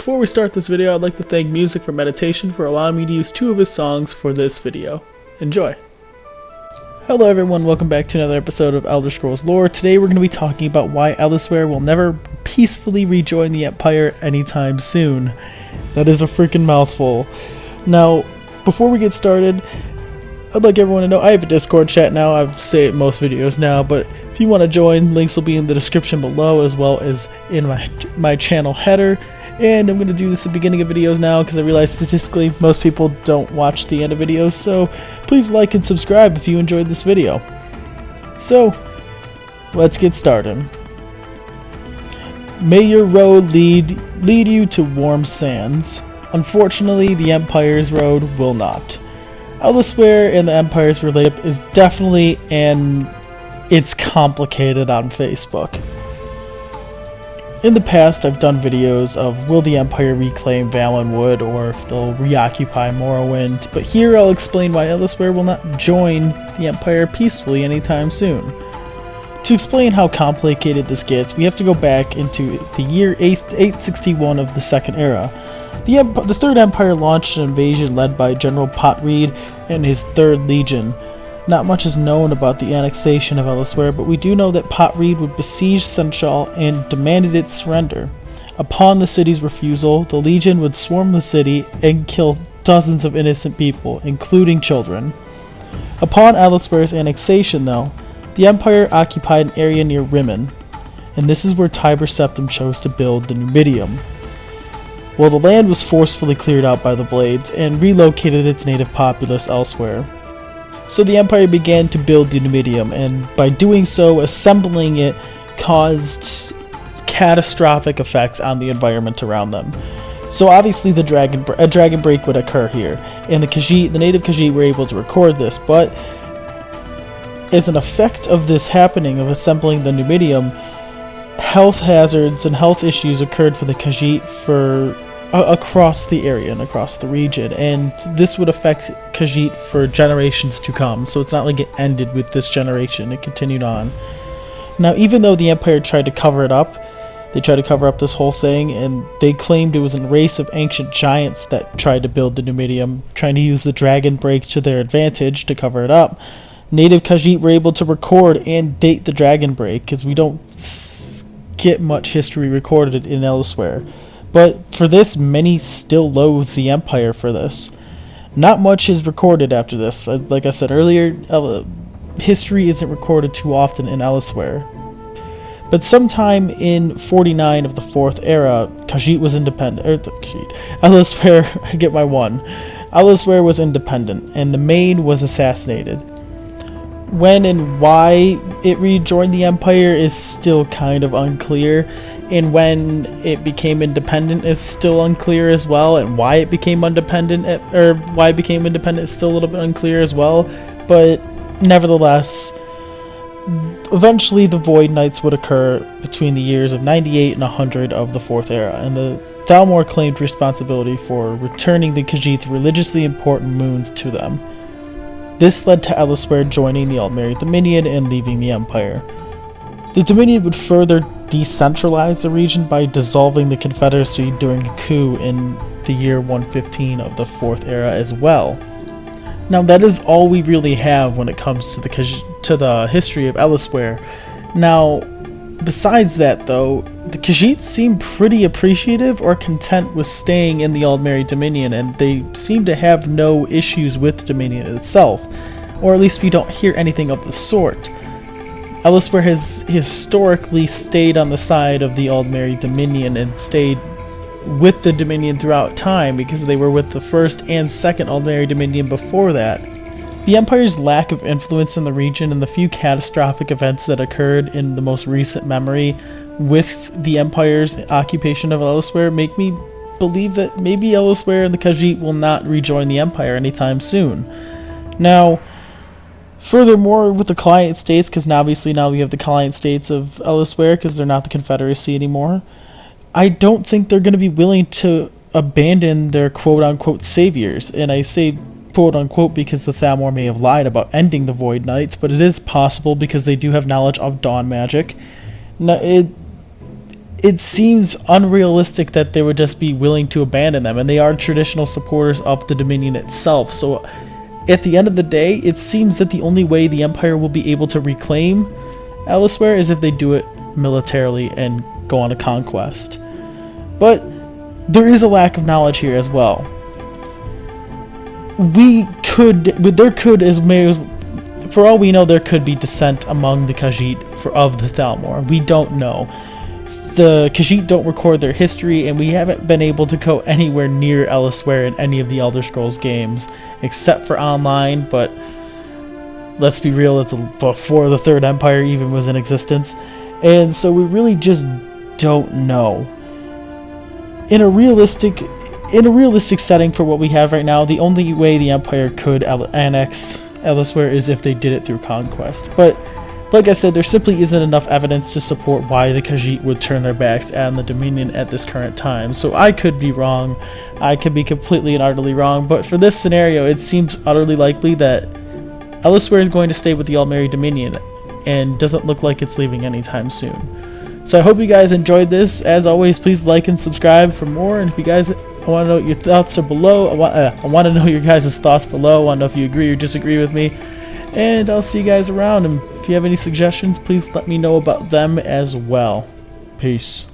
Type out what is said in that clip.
Before we start this video, I'd like to thank Music for Meditation for allowing me to use 2 of his songs for this video. Enjoy! Hello everyone, welcome back to another episode of Elder Scrolls Lore. Today we're going to be talking about why Elsweyr will never peacefully rejoin the Empire anytime soon. That is a freaking mouthful. Now, before we get started, I'd like everyone to know I have a Discord chat now. I say it in most videos now, but if you want to join, links will be in the description below as well as in my channel header. And I'm going to do this at the beginning of videos now because I realize statistically most people don't watch the end of videos, so please like and subscribe if you enjoyed this video. So, let's get started. May your road lead you to warm sands. Unfortunately, the Empire's road will not. Elsweyr and the Empire's relationship is definitely, and it's complicated on Facebook. In the past, I've done videos of will the Empire reclaim Valenwood or if they'll reoccupy Morrowind, but here I'll explain why Elsweyr will not join the Empire peacefully anytime soon. To explain how complicated this gets, we have to go back into the year 861 of the Second Era. The Third Empire launched an invasion led by General Potreed and his Third Legion. Not much is known about the annexation of Elsweyr, but we do know that Potreed would besiege Senchal and demanded its surrender. Upon the city's refusal, the Legion would swarm the city and kill dozens of innocent people, including children. Upon Elsweyr's annexation, though, the Empire occupied an area near Rimmen, and this is where Tiber Septim chose to build the Numidium. Well, the land was forcefully cleared out by the Blades and relocated its native populace elsewhere. So the Empire began to build the Numidium, and by doing so, assembling it caused catastrophic effects on the environment around them. So obviously a dragon break would occur here, and the native Khajiit were able to record this, but as an effect of this happening, of assembling the Numidium, health hazards and health issues occurred for the Khajiit across the area and across the region, and this would affect Khajiit for generations to come. So it's not like it ended with this generation, it continued on. Now, even though the Empire tried to cover it up, they tried to cover up this whole thing, and they claimed it was a race of ancient giants that tried to build the Numidium, trying to use the dragon break to their advantage to cover it up. Native Khajiit were able to record and date the dragon break, because we don't get much history recorded in Elsweyr. But for this, many still loathe the Empire for this. Not much is recorded after this. Like I said earlier, history isn't recorded too often in Elsweyr. But sometime in 49 of the Fourth Era, Khajiit was independent. Elsweyr, I get my one. Elsweyr was independent, and the Main was assassinated. When and why it rejoined the Empire is still kind of unclear, and when it became independent is still unclear as well, and why it became independent is still a little bit unclear as well. But nevertheless, eventually the Void Knights would occur between the years of 98 and 100 of the Fourth Era, and the Thalmor claimed responsibility for returning the Khajiit's religiously important moons to them. This led to Elsweyr joining the Aldmeri Dominion and leaving the Empire. The Dominion would further decentralize the region by dissolving the Confederacy during a coup in the year 115 of the Fourth Era as well. Now, that is all we really have when it comes to the history of Elsweyr. Now, besides that though, the Khajiit seem pretty appreciative or content with staying in the Aldmeri Dominion, and they seem to have no issues with the Dominion itself, or at least we don't hear anything of the sort. Elsweyr has historically stayed on the side of the Aldmeri Dominion and stayed with the Dominion throughout time because they were with the First and Second Aldmeri Dominion before that. The Empire's lack of influence in the region and the few catastrophic events that occurred in the most recent memory with the Empire's occupation of Elsweyr make me believe that maybe Elsweyr and the Khajiit will not rejoin the Empire anytime soon. Now, furthermore, with the client states, because obviously now we have the client states of Elsweyr because they're not the Confederacy anymore, I don't think they're going to be willing to abandon their quote-unquote saviors, and I say quote-unquote because the Thalmor may have lied about ending the Void Knights, but it is possible because they do have knowledge of dawn magic. Now, it seems unrealistic that they would just be willing to abandon them, and they are traditional supporters of the Dominion itself. So at the end of the day, it seems that the only way the Empire will be able to reclaim Elsweyr is if they do it militarily and go on a conquest. But there is a lack of knowledge here as well. For all we know, there could be dissent among the Khajiit of the Thalmor. We don't know. The Khajiit don't record their history, and we haven't been able to go anywhere near Elsweyr in any of the Elder Scrolls games, except for online, but let's be real, it's before the Third Empire even was in existence, and so we really just don't know. In a realistic setting for what we have right now, the only way the Empire could annex Elsweyr is if they did it through conquest. But like I said, there simply isn't enough evidence to support why the Khajiit would turn their backs on the Dominion at this current time. So I could be wrong. I could be completely and utterly wrong. But for this scenario, it seems utterly likely that Elsweyr is going to stay with the Aldmeri Dominion, and doesn't look like it's leaving anytime soon. So I hope you guys enjoyed this. As always, please like and subscribe for more. And if you guys want to know what your thoughts are below, I want to know your guys' thoughts below. I want to know if you agree or disagree with me. And I'll see you guys around. And if you have any suggestions, please let me know about them as well. Peace.